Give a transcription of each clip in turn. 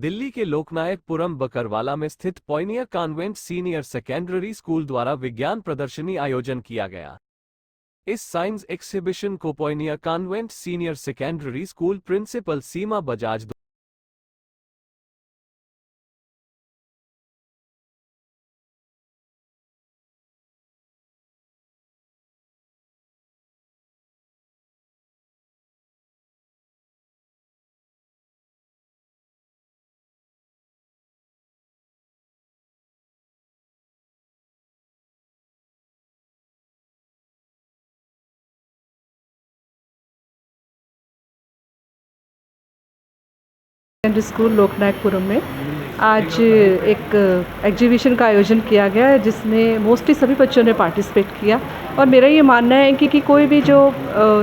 दिल्ली के लोकनायकपुरम बकरवाला में स्थित pioneer convent senior secondary school द्वारा विज्ञान प्रदर्शनी आयोजन किया गया। इस साइंस एक्सिबिशन को pioneer convent senior secondary school principal Seema Bajaj secondary school Loknayakpuram में आज एक एग्जीबिशन का आयोजन किया गया है, जिसमें मोस्टली सभी बच्चों ने पार्टिसिपेट किया। और मेरा ये मानना है कि कोई भी जो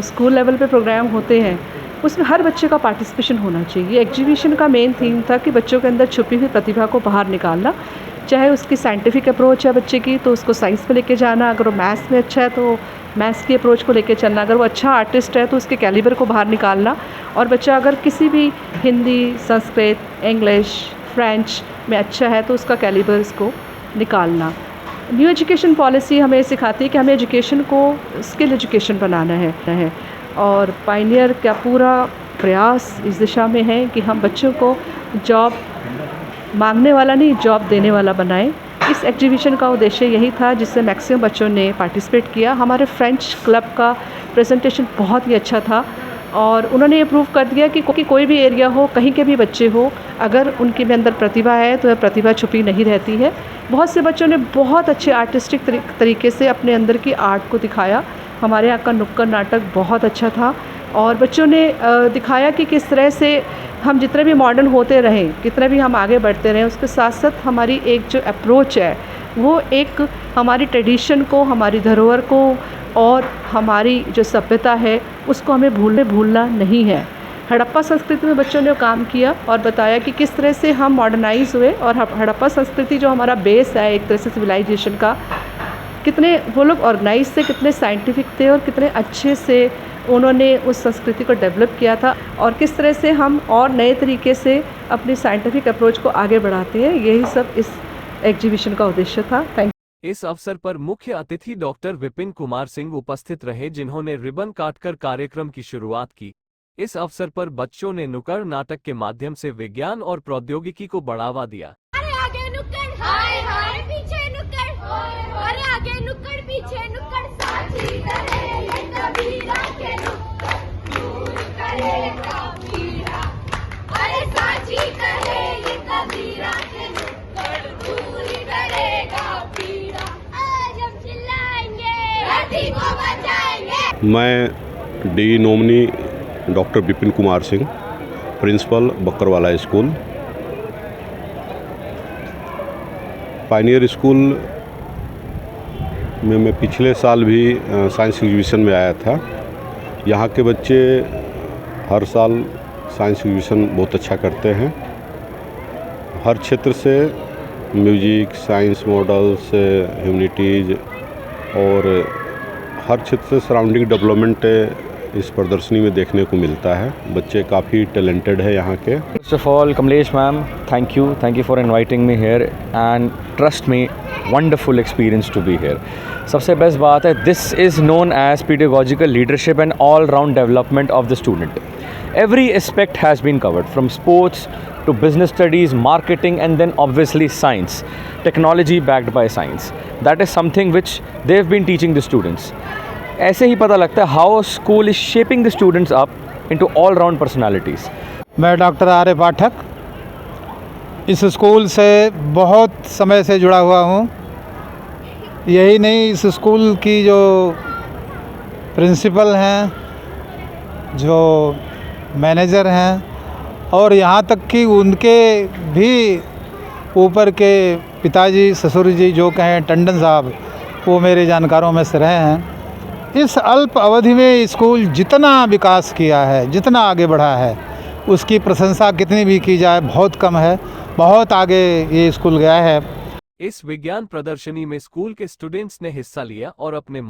स्कूल लेवल पे प्रोग्राम होते हैं उसमें हर बच्चे का पार्टिसिपेशन होना चाहिए। एग्जीबिशन का मेन थीम था कि बच्चों के अंदर छुपी हुई प्रतिभा को बाहर निकालना, चाहे उसकी साइंटिफिक अप्रोच है बच्चे की तो उसको साइंस में लेके जाना, अगर वो मैथ्स में अच्छा है तो मैथ्स की अप्रोच को लेके चलना, अगर वो अच्छा आर्टिस्ट है तो उसके कैलिबर को बाहर निकालना, और बच्चा अगर किसी भी हिंदी, संस्कृत, इंग्लिश, फ्रेंच में अच्छा है तो उसका कैलिबर इसको निकालना। न्यू एजुकेशन पॉलिसी हमें सिखाती है कि हमें एजुकेशन को स्किल एजुकेशन बनाना है और पायनियर का पूरा प्रयास इस दिशा में है कि हम बच्चों को जॉब मांगने वाला नहीं, जॉब देने वाला बनाएं। इस एग्जीबिशन का उद्देश्य यही था, जिससे मैक्सिमम बच्चों ने पार्टिसिपेट किया। हमारे फ्रेंच क्लब का प्रेजेंटेशन बहुत ही अच्छा था और उन्होंने ये प्रूव कर दिया कि कोई भी एरिया हो, कहीं के भी बच्चे हो, अगर उनके में अंदर प्रतिभा है तो वह प्रतिभा छुपी नहीं रहती है। बहुत से बच्चों ने बहुत अच्छे आर्टिस्टिक तरीके से अपने अंदर की आर्ट को दिखाया। हमारे यहाँ का नुक्कड़ नाटक बहुत अच्छा था और बच्चों ने दिखाया कि किस तरह से हम जितने भी मॉडर्न होते रहें, कितने भी हम आगे बढ़ते रहें, उसके साथ साथ हमारी एक जो अप्रोच है वो एक हमारी ट्रेडिशन को, हमारी धरोहर को और हमारी जो सभ्यता है उसको हमें भूलना नहीं है। हड़प्पा संस्कृति में बच्चों ने काम किया और बताया कि किस तरह से हम मॉडर्नाइज हुए और हड़प्पा संस्कृति जो हमारा बेस है एक तरह से सिविलाइजेशन का, कितने वो लोग ऑर्गेनाइज थे, कितने साइंटिफिक थे और कितने अच्छे से उन्होंने उस संस्कृति को डेवलप किया था और किस तरह से हम और नए तरीके से अपनी साइंटिफिक अप्रोच को आगे बढ़ाते हैं। यही सब इस एग्जीबिशन का उद्देश्य था। Thank you. इस अवसर पर मुख्य अतिथि डॉक्टर विपिन कुमार सिंह उपस्थित रहे, जिन्होंने रिबन काटकर कार्यक्रम की शुरुआत की। इस अवसर पर बच्चों ने नुक्कड़ नाटक के माध्यम से विज्ञान और प्रौद्योगिकी को बढ़ावा दिया। अरे आगे नुक्कड़, हाय हाय पीछे नुक्कड़, अरे आगे नुक्कड़ पीछे नुक्कड़, साची करे ये कबीरा के नुक्कड़ दूर करेगा पीरा, अरे साची करे ये कबीरा के नुक्कड़ दूर करेगा पीरा, आज हम चिल्लाएंगे, धरती को बचाएंगे। मैं the nominee doctor Vipin Kumar Singh, principal Bakarwala school. Pioneer school में मैं पिछले साल भी साइंस एग्जीबिशन में आया था। यहाँ के बच्चे हर साल साइंस एग्जीबिशन बहुत अच्छा करते हैं। हर क्षेत्र से म्यूजिक, साइंस मॉडल्स, ह्यूमैनिटीज़ और हर क्षेत्र से सराउंडिंग डेवलपमेंट इस प्रदर्शनी में देखने को मिलता है। बच्चे काफ़ी टैलेंटेड है यहाँ के। First of all, Kamlesh ma'am, thank you for inviting me here and trust me, wonderful experience to be here. सबसे बेस्ट बात है, this is known as pedagogical leadership and all-round development of the student. Every aspect has been covered, from sports to business studies, marketing, and then obviously science, technology backed by science. That is something which they've been teaching the students. ऐसे ही पता लगता है how school is shaping the students up into all round personalities. मैं doctor आर्य पाठक इस school से बहुत समय से जुड़ा हुआ हूँ। यही नहीं, इस स्कूल की जो प्रिंसिपल हैं, जो मैनेजर हैं और यहाँ तक कि उनके भी ऊपर के पिताजी, ससुर जी जो कहें टंडन साहब, वो मेरे जानकारों में से रहे हैं। इस अल्प अवधि में स्कूल जितना विकास किया है, जितना आगे बढ़ा है, उसकी प्रशंसा कितनी भी की जाए बहुत कम है। बहुत आगे ये स्कूल गया है। इस विज्ञान प्रदर्शनी में स्कूल के स्टूडेंट्स ने हिस्सा लिया और अपने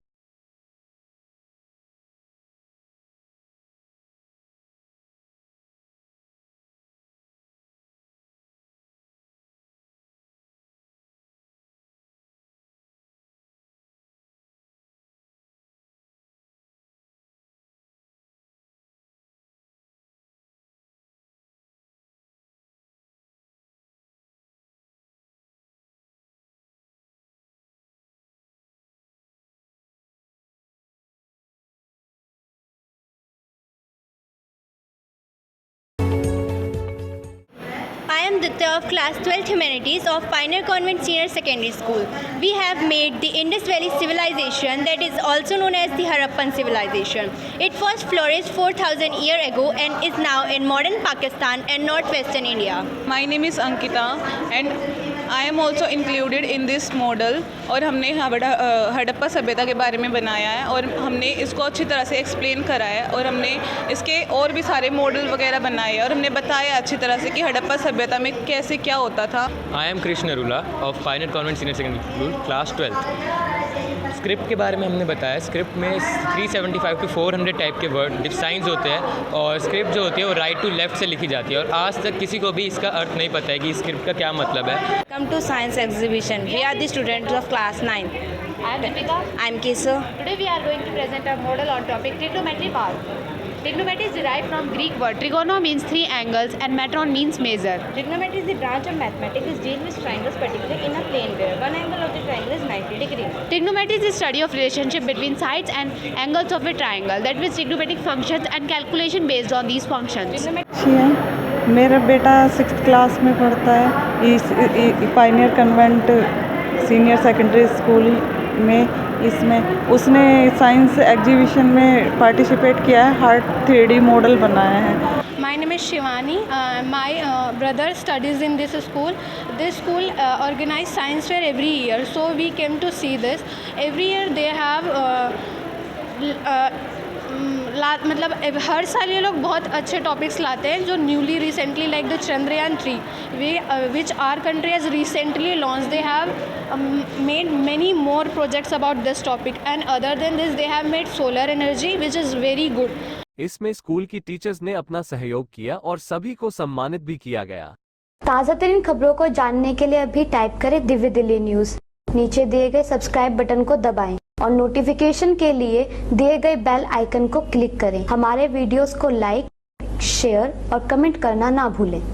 Dutta of class 12th Humanities of Pioneer Convent Senior Secondary School. We have made the Indus Valley civilization, that is also known as the Harappan civilization. It first flourished 4000 years ago and is now in modern Pakistan and northwestern India. My name is Ankita and I am also included in this model और हमने हड़प्पा सभ्यता के बारे में बनाया है और हमने इसको अच्छी तरह से एक्सप्लेन करा है और हमने इसके और भी सारे मॉडल वगैरह बनाए और हमने बताया अच्छी तरह से कि हड़प्पा सभ्यता में कैसे क्या होता था. I am Krishna Arula of pioneer convent senior secondary school class 12th. Script के बारे में हमने बताया. स्क्रिप्ट में 375 to 400 टाइप के वर्ड साइंस होते हैं और स्क्रिप्ट जो होती है वो राइट टू लेफ्ट से लिखी जाती है और आज तक किसी को भी इसका अर्थ नहीं पता है कि स्क्रिप्ट का क्या मतलब है. Welcome to science exhibition. We are the students of class 9. I am Deepika. I am Kesar. Today we are going to present a model on topic trigonometry part. Trigonometry is derived from Greek word trigono means three angles and metron means measure. Trigonometry is the branch of mathematics which deals with triangles, particularly in a plane where one angle of the triangle is 90 degrees. Trigonometry is the study of relationship between sides and angles of a triangle, that means trigonometric functions and calculation based on these functions. अच्छी है. मेरा बेटा 6th class में पढ़ता है इस Pioneer convent senior secondary school में. इसमें उसने साइंस एग्जीबिशन में पार्टिसिपेट किया है. हार्ट 3D मॉडल बनाया है. My name is Shivani. My brother studies in this school. This school organize science fair every year, so we came to see this. Every year they have मतलब हर साल ये लोग बहुत अच्छे टॉपिक्स लाते हैं जो newly recently like the Chandrayaan 3 which our country has recently launch. They have made many more projects about this topic and other than this they have made solar energy which is very good. इसमें school की teachers ने अपना सहयोग किया और सभी को सम्मानित भी किया गया. ताज़ा तरीन खबरों को जानने के लिए अभी टाइप करें दिव्य दिल्ली न्यूज़. नीचे दिए गए सब्सक्राइब बटन को दबाएं और नोटिफिकेशन के लिए दिए गए बेल आइकन को क्लिक करें. हमारे वीडियोस को लाइक, शेयर और कमेंट करना ना भूलें.